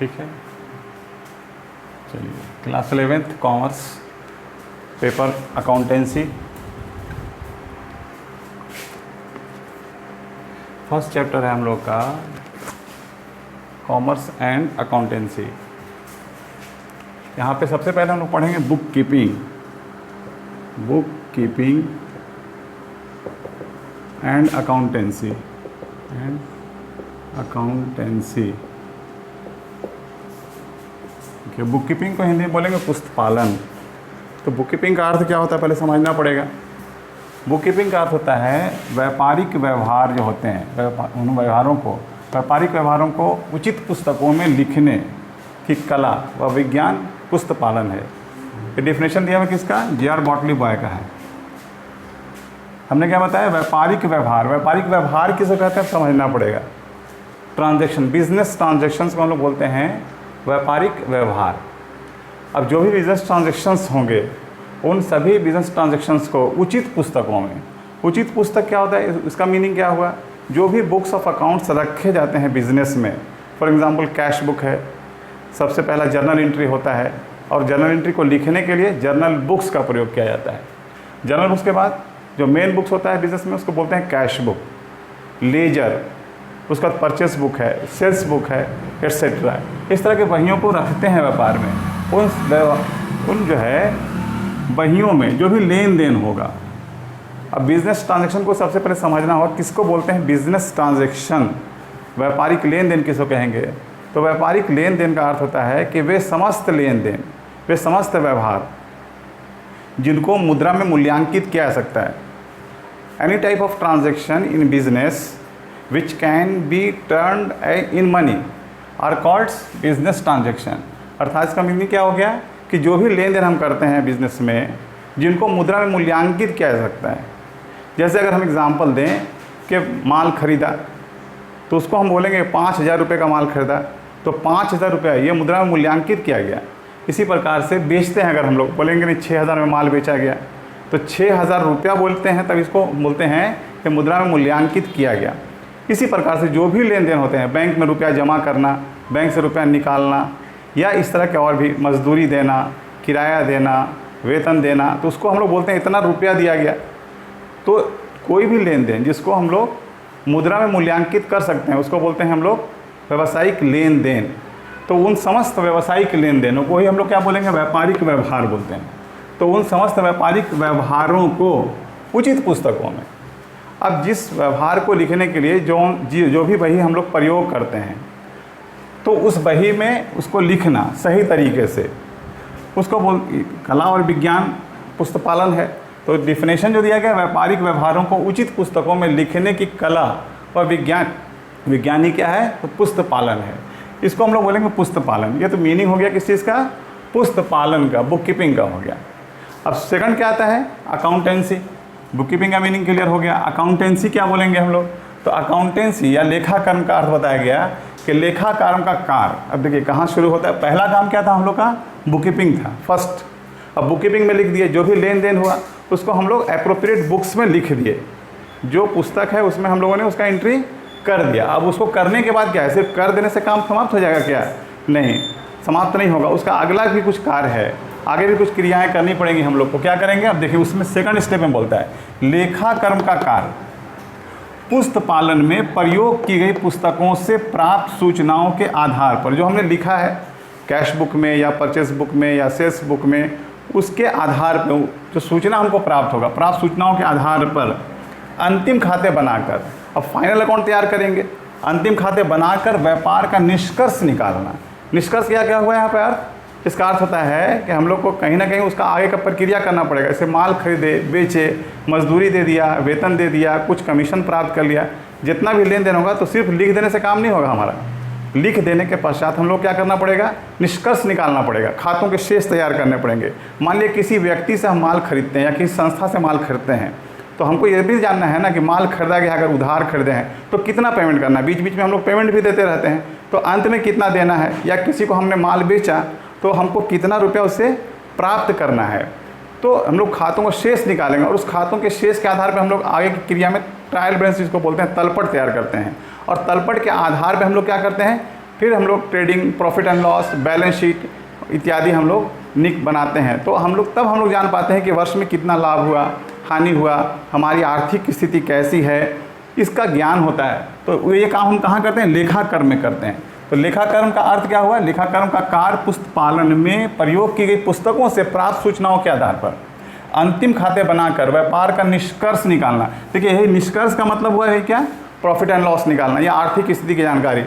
ठीक है। चलिए, class 11th commerce, paper accountancy, first chapter है हम लोग का कॉमर्स एंड अकाउंटेंसी। यहाँ पे सबसे पहले हम लोग पढ़ेंगे book keeping and accountancy book keeping को हिंदी में बोलेंगे पुस्तपालन। तो बुक कीपिंग का अर्थ क्या होता है पहले समझना पड़ेगा। बुक कीपिंग का अर्थ होता है व्यापारिक व्यवहार जो होते हैं, उन व्यापारिक व्यवहारों को उचित पुस्तकों में लिखने की कला व विज्ञान पुस्तपालन है। ये डेफिनेशन दिया हुआ किसका? J.R. बॉटली बॉय का है। हमने क्या बताया? व्यापारिक व्यवहार किसे कहते हैं समझना पड़ेगा। ट्रांजैक्शन, बिजनेस ट्रांजैक्शंस को हम लोग बोलते हैं व्यापारिक व्यवहार। अब जो भी बिजनेस ट्रांजैक्शंस होंगे उन सभी बिजनेस ट्रांजैक्शंस को उचित पुस्तकों में, उचित पुस्तक क्या होता है, इसका मीनिंग क्या हुआ? जो भी बुक्स ऑफ अकाउंट्स रखे जाते हैं बिजनेस में, फॉर एग्जांपल कैश बुक है, सबसे पहला जर्नल एंट्री होता है और जर्नल एंट्री को लिखने के लिए जर्नल बुक्स का प्रयोग किया जाता है। जर्नल बुक्स के बाद जो मेन बुक्स होता है बिजनेस में उसको बोलते हैं कैश बुक, लेजर, उसका बाद परचेस बुक है, सेल्स बुक है, एट्सेट्रा। इस तरह के बहियों को रखते हैं व्यापार में। उन जो है बहियों में जो भी लेन देन होगा। अब बिजनेस ट्रांजैक्शन को सबसे पहले समझना होगा किसको बोलते हैं बिजनेस ट्रांजैक्शन, व्यापारिक लेन देन किसको कहेंगे? तो व्यापारिक लेन देन का अर्थ होता है कि वे समस्त लेन देन, वे समस्त व्यवहार जिनको मुद्रा में मूल्यांकित किया जा सकता है। Any type of transaction in business which can be turned in money are called business transaction. अर्थात इसका मीनिंग क्या हो गया कि जो भी लेन देन हम करते हैं बिजनेस में जिनको मुद्रा में मूल्यांकित किया जा सकता है। जैसे अगर हम एग्जांपल दें कि माल खरीदा तो उसको हम बोलेंगे 5,000 रुपये का माल खरीदा, तो 5,000 रुपये ये मुद्रा में मूल्यांकित किया गया। इसी प्रकार से बेचते हैं, अगर हम लोग बोलेंगे नहीं 6,000 में माल बेचा गया तो 6,000 रुपया बोलते हैं, तब इसको बोलते हैं कि मुद्रा में मूल्यांकित किया गया। इसी प्रकार से जो भी लेन देन होते हैं, बैंक में रुपया जमा करना, बैंक से रुपया निकालना, या इस तरह के और भी मजदूरी देना, किराया देना, वेतन देना, तो उसको हम लोग बोलते हैं इतना रुपया दिया गया। तो कोई भी लेन देन जिसको हम लोग मुद्रा में मूल्यांकित कर सकते हैं उसको बोलते हैं हम लोग व्यावसायिक लेन देन। तो उन समस्त व्यावसायिक लेन देनों को ही हम लोग क्या बोलेंगे? व्यापारिक व्यवहार बोलते हैं। तो उन समस्त व्यापारिक व्यवहारों को उचित पुस्तकों में, अब जिस व्यवहार को लिखने के लिए जो भी बही हम लोग प्रयोग करते हैं तो उस बही में उसको लिखना सही तरीके से, उसको कला और विज्ञान पुस्तपालन है। तो डिफिनेशन जो दिया गया व्यापारिक व्यवहारों को उचित पुस्तकों में लिखने की कला और विज्ञानी क्या है? तो पुस्तपालन है। इसको हम लोग बोलेंगे पुस्तपालन। ये तो मीनिंग हो गया किस चीज़ का? पुस्तपालन का, बुक कीपिंग का हो गया। अब सेकंड क्या आता है? अकाउंटेंसी। बुक कीपिंग का मीनिंग क्लियर हो गया। अकाउंटेंसी क्या बोलेंगे हम लोग? तो अकाउंटेंसी या लेखाकर्म का अर्थ बताया गया कि लेखाकर्म का कार्य। अब देखिए कहाँ शुरू होता है। पहला काम क्या था हम लोग का? बुक कीपिंग था फर्स्ट। अब बुक कीपिंग में लिख दिए जो भी लेन देन हुआ उसको हम लोग एप्रोप्रिएट बुक्स में लिख दिए। जो पुस्तक है उसमें हम लोगों ने उसका एंट्री कर दिया। अब उसको करने के बाद क्या है? सिर्फ कर देने से काम समाप्त हो जाएगा क्या? नहीं, समाप्त नहीं होगा। उसका अगला भी कुछ कार्य है, आगे भी कुछ क्रियाएं करनी पड़ेंगी हम लोग को। क्या करेंगे? अब देखिए उसमें सेकंड स्टेप में बोलता है लेखाकर्म का कार्य पुस्तपालन में प्रयोग की गई पुस्तकों से प्राप्त सूचनाओं के आधार पर, जो हमने लिखा है कैश बुक में या परचेस बुक में या सेल्स बुक में, उसके आधार पर जो सूचना हमको प्राप्त होगा, प्राप्त सूचनाओं के आधार पर अंतिम खाते बनाकर, अब फाइनल अकाउंट तैयार करेंगे। अंतिम खाते बनाकर व्यापार का निष्कर्ष निकालना। निष्कर्ष क्या क्या हुआ यहाँ पर अर्थ? इसका अर्थ होता है कि हम लोग को कहीं ना कहीं उसका आगे का प्रक्रिया करना पड़ेगा। जैसे माल खरीदे, बेचे, मजदूरी दे दिया, वेतन दे दिया, कुछ कमीशन प्राप्त कर लिया, जितना भी लेन देन होगा तो सिर्फ लिख देने से काम नहीं होगा हमारा। लिख देने के पश्चात हम लोग क्या करना पड़ेगा? निष्कर्ष निकालना पड़ेगा, खातों के शेष तैयार करने पड़ेंगे। मान लिया किसी व्यक्ति से हम माल खरीदते हैं या किसी संस्था से माल खरीदते हैं तो हमको ये भी जानना है ना कि माल खरीदा गया, अगर उधार खरीदे हैं तो कितना पेमेंट करना है। बीच बीच में हम लोग पेमेंट भी देते रहते हैं, तो अंत में कितना देना है, या किसी को हमने माल बेचा तो हमको कितना रुपया उससे प्राप्त करना है। तो हम लोग खातों का शेष निकालेंगे और उस खातों के शेष के आधार पर हम लोग आगे की क्रिया में ट्रायल बैलेंस जिसको बोलते हैं तलपट तैयार करते हैं। और तलपट के आधार पर हम लोग क्या करते हैं? फिर हम लोग trading, profit and loss, balance sheet इत्यादि हम लोग निक बनाते हैं। तो हम लोग तब जान पाते हैं कि वर्ष में कितना लाभ हुआ, हानि हुआ, हमारी आर्थिक स्थिति कैसी है, इसका ज्ञान होता है। तो ये काम हम कहाँ करते हैं? लेखाकर्म में करते हैं। तो लेखाकर्म का अर्थ क्या हुआ? लेखाकर्म का कार्य पुस्तक पालन में प्रयोग की गई पुस्तकों से प्राप्त सूचनाओं के आधार पर अंतिम खाते बनाकर व्यापार का निष्कर्ष निकालना। देखिए, यही निष्कर्ष का मतलब हुआ है क्या? प्रॉफिट एंड लॉस निकालना या आर्थिक स्थिति की जानकारी।